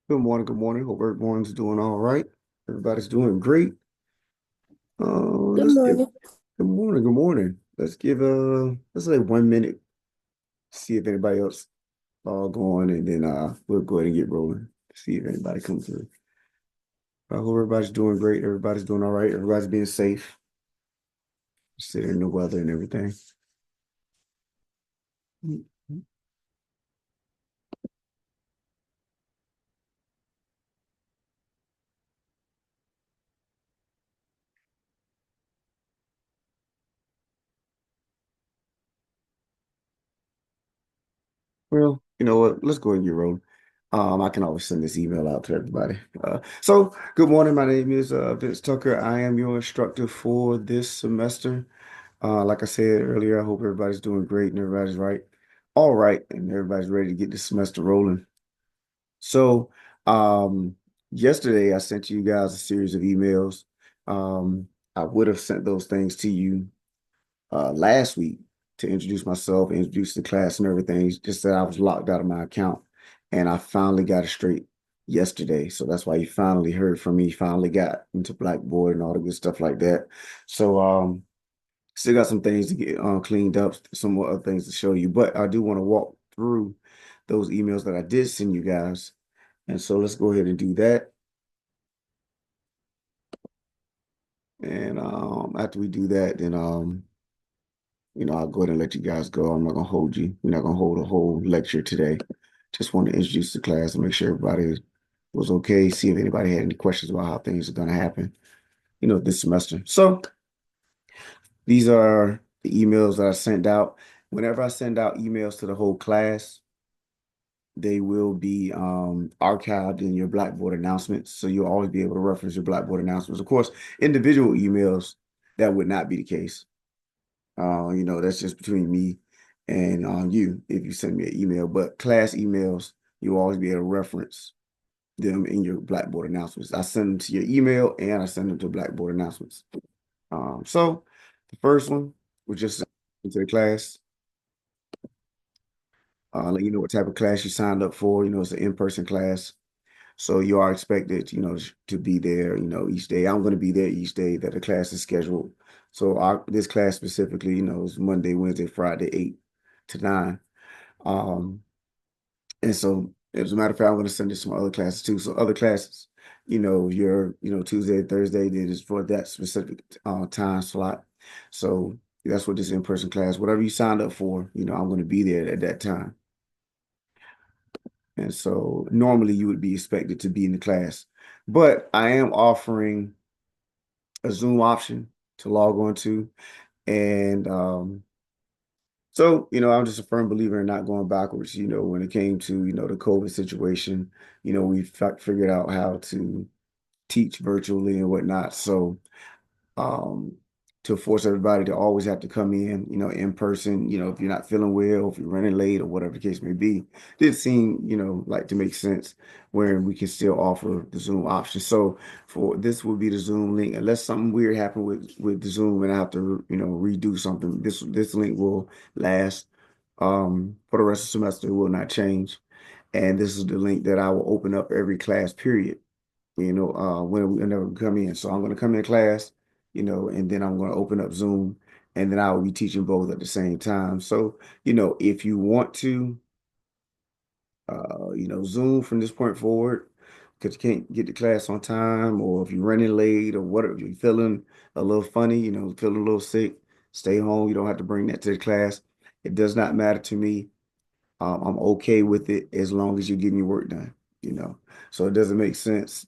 Good morning, good morning. Hope everyone's doing all right. Everybody's doing great. Good Let's give morning. good morning, good morning. Let's say 1 minute, see if anybody else going, and then we'll go ahead and get rolling. See if anybody comes through. I hope everybody's doing great. Everybody's doing all right. Everybody's being safe, considering the weather and everything. Well, you know what? Let's go ahead and get rolling. I can always send this email out to everybody. So good morning. My name is Vince Tucker. I am your instructor for this semester. Like I said earlier, I hope everybody's doing great and everybody's all right, and everybody's ready to get this semester rolling. So, yesterday I sent you guys a series of emails. I would have sent those things to you last week to introduce myself, introduce the class and everything. Just that I was locked out of my account, and I finally got it straight yesterday. So that's why you finally heard from me. Finally got into Blackboard and all the good stuff like that. So, still got some things to get cleaned up, some more other things to show you, but I do want to walk through those emails that I did send you guys. And so let's go ahead and do that. And after we do that, then I'll go ahead and let you guys go. I'm not gonna hold you. We're not gonna hold a whole lecture today. Just want to introduce the class and make sure everybody was okay. See if anybody had any questions about how things are gonna happen, this semester. So these are the emails that I sent out. Whenever I send out emails to the whole class, they will be archived in your Blackboard announcements. So you'll always be able to reference your Blackboard announcements. Of course, individual emails, that would not be the case. That's just between me and you if you send me an email. But class emails, you'll always be able to reference them in your Blackboard announcements. I send them to your email and I send them to Blackboard announcements. So the first one was just into the class. Let you know what type of class you signed up for. It's an in-person class. So you are expected, to be there, each day. I'm going to be there each day that the class is scheduled. So this class specifically, is Monday, Wednesday, Friday, 8 to 9. Um, and so as a matter of fact, I'm going to send this to my other classes too. So other classes, Tuesday, Thursday, then is for that specific time slot. So that's what this in-person class, whatever you signed up for, I'm going to be there at that time. And so normally you would be expected to be in the class, but I am offering a Zoom option to log on to. And I'm just a firm believer in not going backwards. When it came to, the COVID situation, we figured out how to teach virtually and whatnot. So um, to force everybody to always have to come in person, if you're not feeling well, if you're running late or whatever the case may be, did seem, like to make sense where we can still offer the Zoom option. So for this will be the Zoom link, unless something weird happened with the Zoom and I have to, redo something, this link will last for the rest of the semester. It will not change. And this is the link that I will open up every class period whenever we come in. So I'm going to come in class, and then I'm going to open up Zoom, and then I will be teaching both at the same time. So, if you want to, Zoom from this point forward, because you can't get to class on time, or if you're running late, or whatever, if you're feeling a little funny, feeling a little sick, stay home. You don't have to bring that to the class. It does not matter to me. I'm okay with it as long as you're getting your work done, you know. So it doesn't make sense.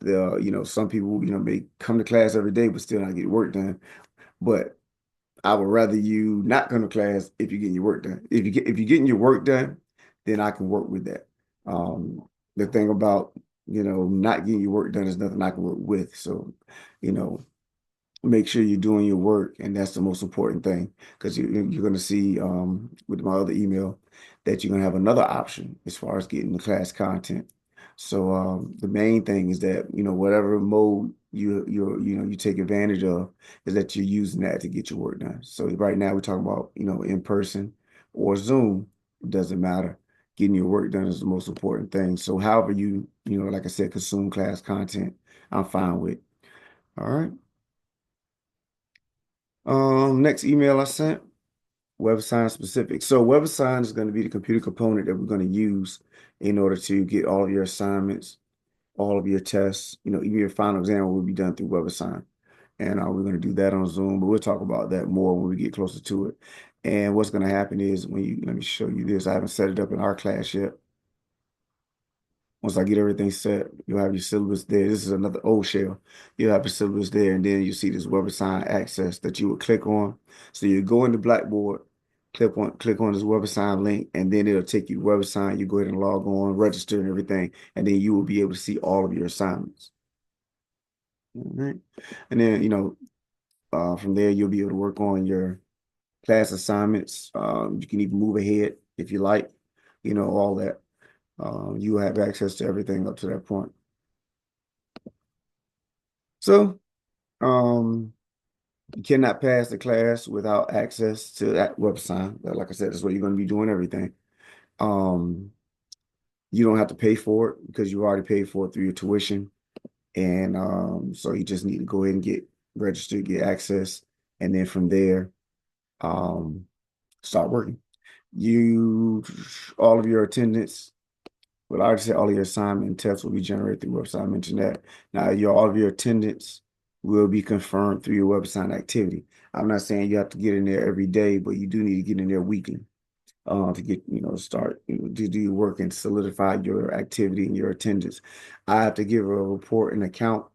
Some people, may come to class every day but still not get work done. But I would rather you not come to class if you're getting your work done. If you're getting your work done, then I can work with that. The thing about, not getting your work done is nothing I can work with. So, you know, make sure you're doing your work, and that's the most important thing because you're going to see with my other email that you're going to have another option as far as getting the class content. So the main thing is that whatever mode you take advantage of is that you're using that to get your work done. So right now we're talking about in person or Zoom. It doesn't matter. getting your work done is the most important thing. So however like I said, consume class content, I'm fine with. All right. Next email I sent, WebAssign specific. So WebAssign is going to be the computer component that we're going to use in order to get all of your assignments, all of your tests, even your final exam will be done through WebAssign. And we're going to do that on Zoom, but we'll talk about that more when we get closer to it. And what's going to happen is let me show you this. I haven't set it up in our class yet. Once I get everything set, you'll have your syllabus there. This is another old shell. You'll have your syllabus there, and then you see this WebAssign access that you would click on. So you go into Blackboard, click on this WebAssign link, and then it'll take you to WebAssign. You go ahead and log on, register and everything, and then you will be able to see all of your assignments. All right. And then, from there, you'll be able to work on your class assignments. You can even move ahead if you like, all that. You have access to everything up to that point. So, you cannot pass the class without access to that WebAssign. Like I said, that's where you're going to be doing everything. Um, you don't have to pay for it because you already paid for it through your tuition. And so you just need to go ahead and get registered, get access, and then from there, um, start working. All of your attendance, well, I already said all of your assignment and tests will be generated through WebAssign. I mentioned that. Now, all of your attendance will be confirmed through your WebAssign activity. I'm not saying you have to get in there every day, but you do need to get in there weekly to get, start to do your work and solidify your activity and your attendance. I have to give a report and account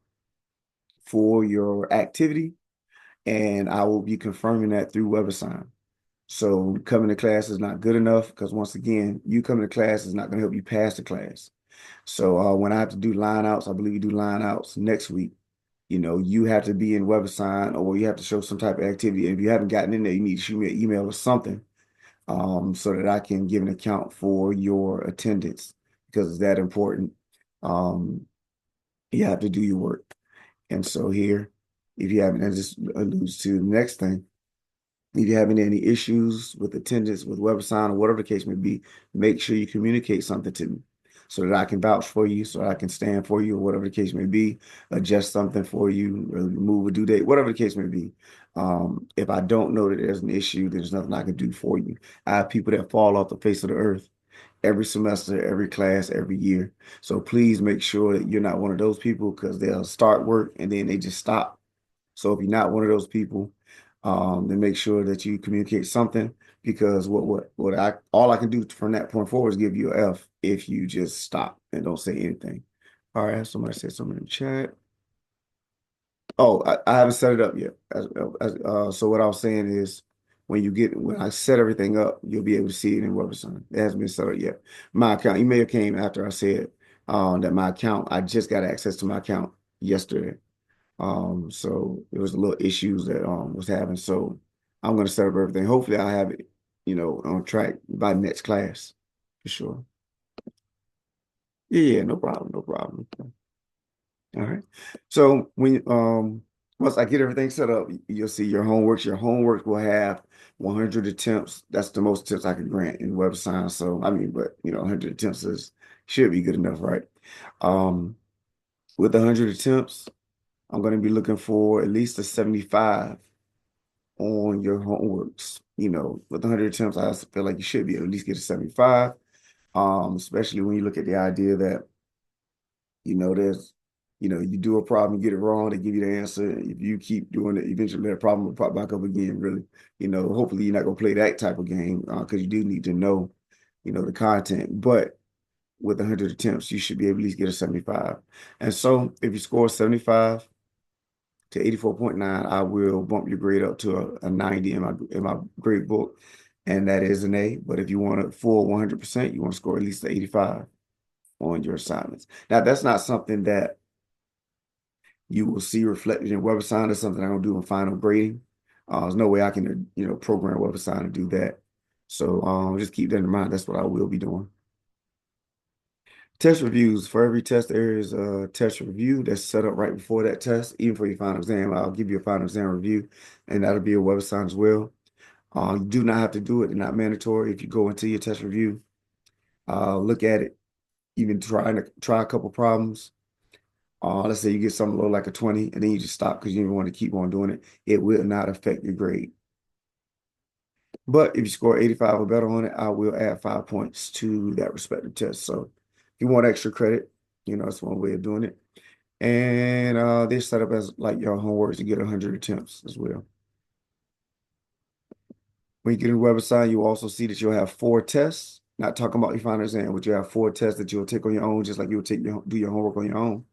for your activity, and I will be confirming that through WebAssign. So coming to class is not good enough because once again, you coming to class is not going to help you pass the class. So when I have to do line outs, I believe you do line outs next week. You have to be in WebAssign or you have to show some type of activity. And if you haven't gotten in there, you need to shoot me an email or something so that I can give an account for your attendance because it's that important. Um, you have to do your work. And so here, if you haven't, and this alludes to the next thing. If you're having any issues with attendance, with WebAssign, or whatever the case may be, make sure you communicate something to me so that I can vouch for you, so I can stand for you, or whatever the case may be, adjust something for you, or move a due date, whatever the case may be. If I don't know that there's an issue, there's nothing I can do for you. I have people that fall off the face of the earth every semester, every class, every year. So please make sure that you're not one of those people because they'll start work and then they just stop. So if you're not one of those people, then make sure that you communicate something because what I all I can do from that point forward is give you an F if you just stop and don't say anything. All right, somebody said something in the chat. Oh, I haven't set it up yet. So what I was saying is when I set everything up, you'll be able to see it in WebAssign. It hasn't been set up yet. My account email came after I said that my account, I just got access to my account yesterday. So there was a little issues that was having. So I'm gonna set up everything. Hopefully I have it, on track by next class for sure. Yeah, no problem, no problem. All right. So once I get everything set up, you'll see your homeworks. Your homework will have 100 attempts. That's the most attempts I can grant in web science. So I mean, but 100 attempts should be good enough, right? Um, with 100 attempts, I'm going to be looking for at least a 75 on your homeworks. With 100 attempts, I feel like you should be able to at least get a 75. Especially when you look at the idea that, there's, you do a problem, you get it wrong, they give you the answer. If you keep doing it, eventually that problem will pop back up again, really. Hopefully you're not going to play that type of game because you do need to know, the content. But with 100 attempts, you should be able to at least get a 75. And so if you score 75, to 84.9, I will bump your grade up to a 90 in my grade book, and that is an A. But if you want a full 100%, you want to score at least 85 on your assignments. Now, that's not something that you will see reflected in WebAssign. That's something I'm going to do in final grading. There's no way I can, program WebAssign to do that. So just keep that in mind. That's what I will be doing. Test reviews. For every test, there is a test review that's set up right before that test. Even for your final exam, I'll give you a final exam review, and that'll be a website as well. You do not have to do it. It's not mandatory if you go into your test review. Look at it, even try a couple problems. Let's say you get something low like a 20, and then you just stop because you don't want to keep on doing it. It will not affect your grade. But if you score 85 or better on it, I will add 5 points to that respective test. So if you want extra credit, that's one way of doing it. And they're set up as like your homework to get 100 attempts as well. When you get in the website, you also see that you'll have 4 tests. Not talking about your final exam, but you have 4 tests that you'll take on your own, just like you'll do your homework on your own.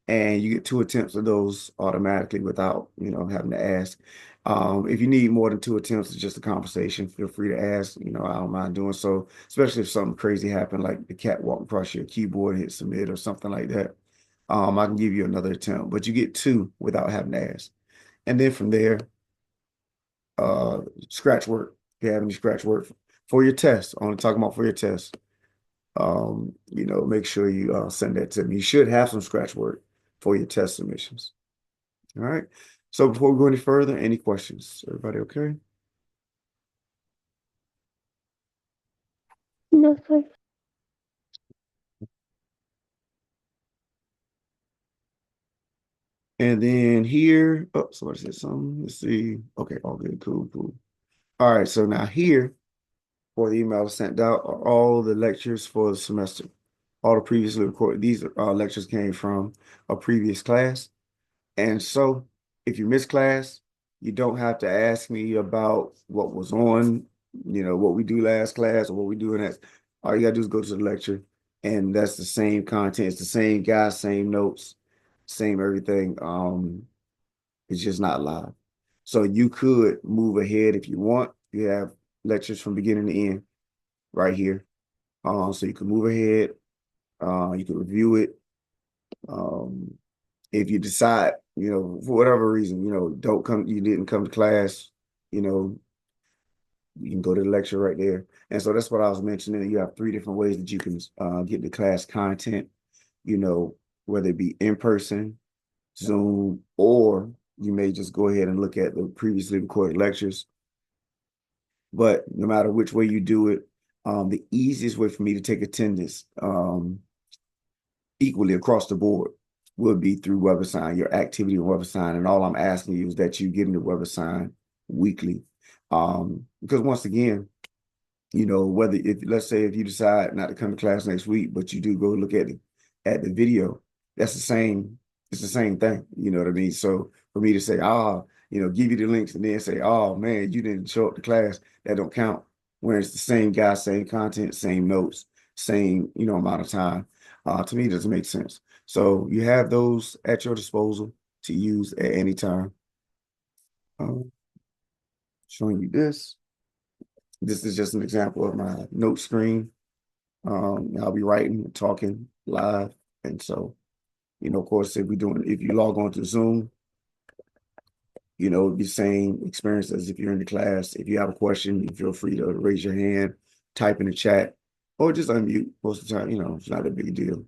And you get 2 attempts of those automatically without, having to ask. If you need more than 2 attempts, it's just a conversation. Feel free to ask. I don't mind doing so, especially if something crazy happened, like the cat walked across your keyboard and hit submit or something like that. I can give you another attempt, but you get 2 without having to ask. And then from there, uh, scratch work. If you have any scratch work for your test, only talking about for your test. Make sure you send that to me. You should have some scratch work for your test submissions. All right. So before we go any further, any questions? Everybody okay? No, sir. And then here, oh, somebody said something. Let's see. Okay, all good, cool, cool. All right, so now here, for the email sent out, are all the lectures for the semester. All the previously recorded, these lectures came from a previous class. And so if you miss class, you don't have to ask me about what was on, what we do last class or what we do in that. All you gotta do is go to the lecture, and that's the same content. It's the same guys, same notes, same everything. It's just not live. So you could move ahead if you want. You have lectures from beginning to end right here. So you can move ahead. You can review it. Um, if you decide, for whatever reason, you didn't come to class, you know, you can go to the lecture right there. And so that's what I was mentioning. You have 3 different ways that you can get the class content, you know, whether it be in person, Zoom, or you may just go ahead and look at the previously recorded lectures. But no matter which way you do it, the easiest way for me to take attendance equally across the board would be through WebAssign, your activity on WebAssign. And all I'm asking you is that you get into WebAssign weekly. Because once again, whether if let's say if you decide not to come to class next week, but you do go look at the video, that's it's the same thing. You know what I mean? So for me to say, give you the links and then say, oh man, you didn't show up to class, that don't count. When it's the same guy, same content, same notes, same, amount of time. To me, it doesn't make sense. So you have those at your disposal to use at any time. Showing you this. This is just an example of my note screen. I'll be writing and talking live. And so, of course, if you log on to Zoom, it'd be the same experience as if you're in the class. If you have a question, you feel free to raise your hand, type in the chat, or just unmute. Most of the time, it's not a big deal.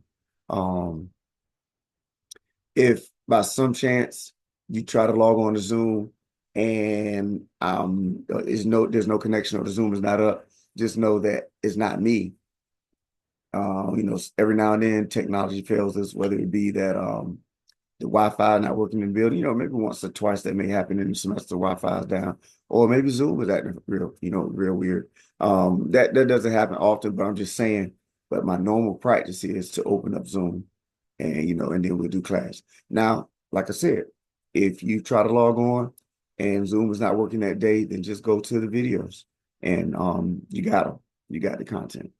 If by some chance you try to log on to Zoom and there's no connection or the Zoom is not up, just know that it's not me. Every now and then technology fails us, whether it be that the Wi-Fi not working in the building, maybe once or twice that may happen in the semester, Wi-Fi is down, or maybe Zoom is acting real weird. That doesn't happen often, but I'm just saying, but my normal practice is to open up Zoom and and then we'll do class. Now, like I said, if you try to log on and Zoom is not working that day, then just go to the videos and you got them. You got the content.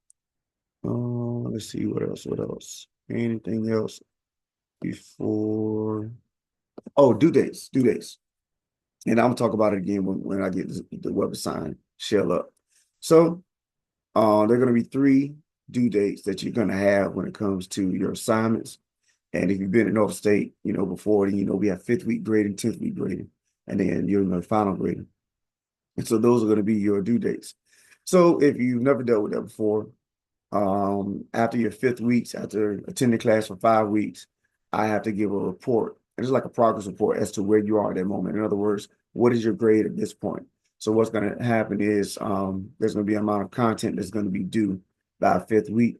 Let's see what else. What else? Anything else before? Oh, due dates. Due dates. And I'm gonna talk about it again when I get the WebAssign shell up. So, there are gonna be 3 due dates that you're gonna have when it comes to your assignments. And if you've been in North State, before, then we have 5th week grading, 10th week grading, and then you're in the final grading. And so those are going to be your due dates. So if you've never dealt with that before, after your 5th weeks, after attending class for 5 weeks, I have to give a report. And it's like a progress report as to where you are at that moment. In other words, what is your grade at this point? So what's going to happen is there's going to be an amount of content that's going to be due by fifth week,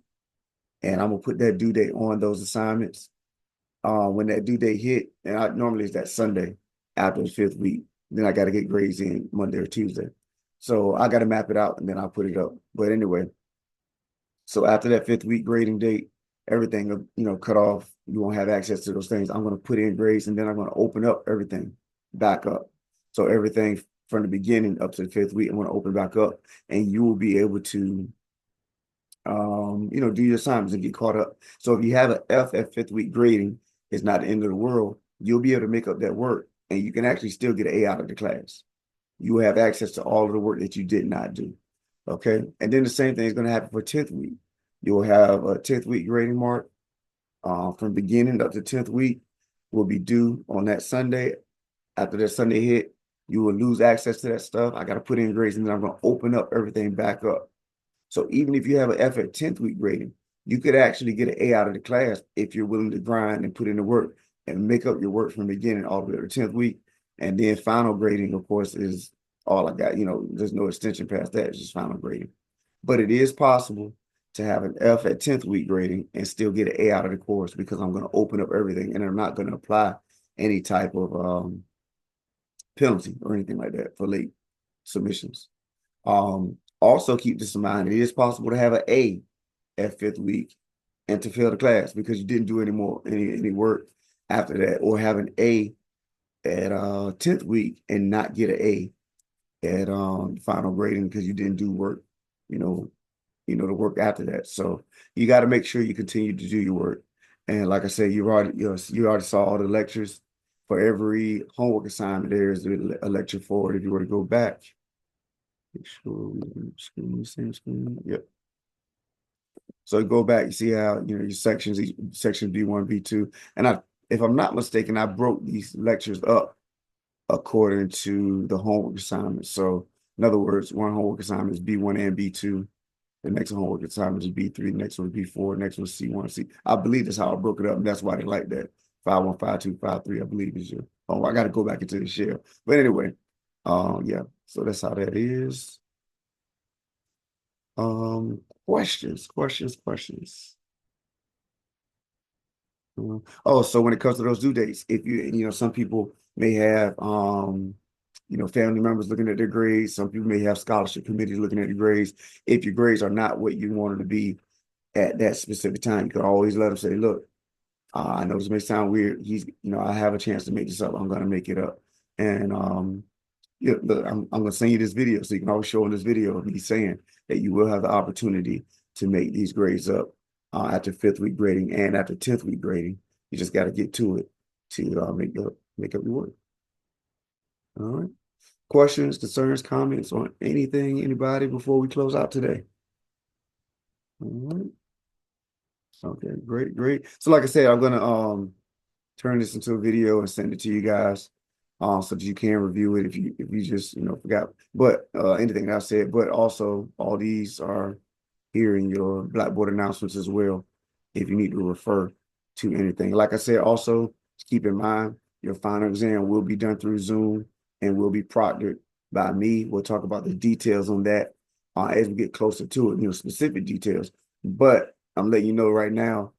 and I'm gonna put that due date on those assignments. When that due date hit, and I normally it's that Sunday after the fifth week, then I got to get grades in Monday or Tuesday. So I got to map it out and then I'll put it up. But anyway, so after that fifth week grading date, everything cut off. You won't have access to those things. I'm going to put in grades and then I'm going to open up everything back up. So everything from the beginning up to the fifth week, I'm going to open back up, and you will be able to do your assignments and get caught up. So if you have an F at fifth week grading, it's not the end of the world. You'll be able to make up that work, and you can actually still get an A out of the class. You will have access to all of the work that you did not do. Okay. And then the same thing is going to happen for 10th week. You'll have a 10th week grading mark from beginning up to 10th week will be due on that Sunday. After that Sunday hit, you will lose access to that stuff. I got to put in grades, and then I'm going to open up everything back up. So even if you have an F at 10th week grading, you could actually get an A out of the class if you're willing to grind and put in the work and make up your work from beginning all the way to 10th week. And then final grading, of course, is all I got. There's no extension past that. It's just final grading. But it is possible to have an F at 10th week grading and still get an A out of the course, because I'm going to open up everything and I'm not going to apply any type of penalty or anything like that for late submissions. Also keep this in mind. It is possible to have an A at fifth week and to fail the class because you didn't do any work after that, or have an A at 10th week and not get an A at final grading because you didn't do work, the work after that. So you got to make sure you continue to do your work. And like I said, you already saw all the lectures. For every homework assignment, there's a lecture for it. If you were to go back, make sure same screen. Yep. So you go back, you see how your sections, section B1, B2, and if I'm not mistaken, I broke these lectures up according to the homework assignments. So in other words, one homework assignment is B1 and B2. The next homework assignment is B3. The next one is B4. The next one is C1, C. I believe that's how I broke it up, and that's why they like that. 5-1, 5-2, 5-3, I believe is your. Oh, I got to go back into the shell. But anyway, yeah. So that's how that is. Questions. Oh, so when it comes to those due dates, if some people may have family members looking at their grades. Some people may have scholarship committees looking at your grades. If your grades are not what you wanted to be at that specific time, you could always let them say, look, I know this may sound weird. I have a chance to make this up. I'm going to make it up. And look, I'm going to send you this video so you can always show in this video of me saying that you will have the opportunity to make these grades up after fifth week grading and after 10th week grading. You just got to get to it to make up your work. All right. Questions, concerns, comments on anything, anybody, before we close out today? All right. Okay, great. So like I said, I'm gonna turn this into a video and send it to you guys so that you can review it if you just forgot. But anything that I said, but also all these are here in your Blackboard announcements as well if you need to refer to anything. Like I said, also keep in mind your final exam will be done through Zoom and will be proctored by me. We'll talk about the details on that as we get closer to it, specific details. But I'm letting you know right now,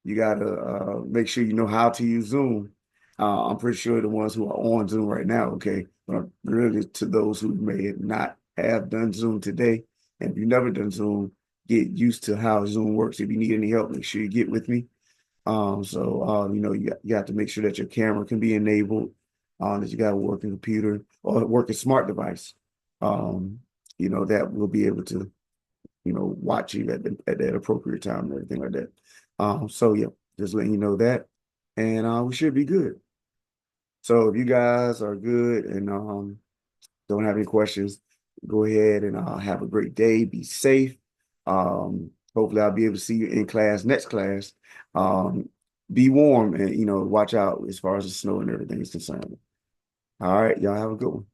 you gotta make sure you know how to use Zoom. I'm pretty sure the ones who are on Zoom right now, okay, but really to those who may not have done Zoom today, and if you've never done Zoom, get used to how Zoom works. If you need any help, make sure you get with me. You have to make sure that your camera can be enabled, that you got a working computer or a working smart device, that will be able to, watch you at that appropriate time and everything like that. So yeah, just letting you know that, and we should be good. So if you guys are good and don't have any questions, go ahead and have a great day. Be safe. Hopefully I'll be able to see you in class next class. Be warm and watch out as far as the snow and everything is concerned. All right, y'all have a good one.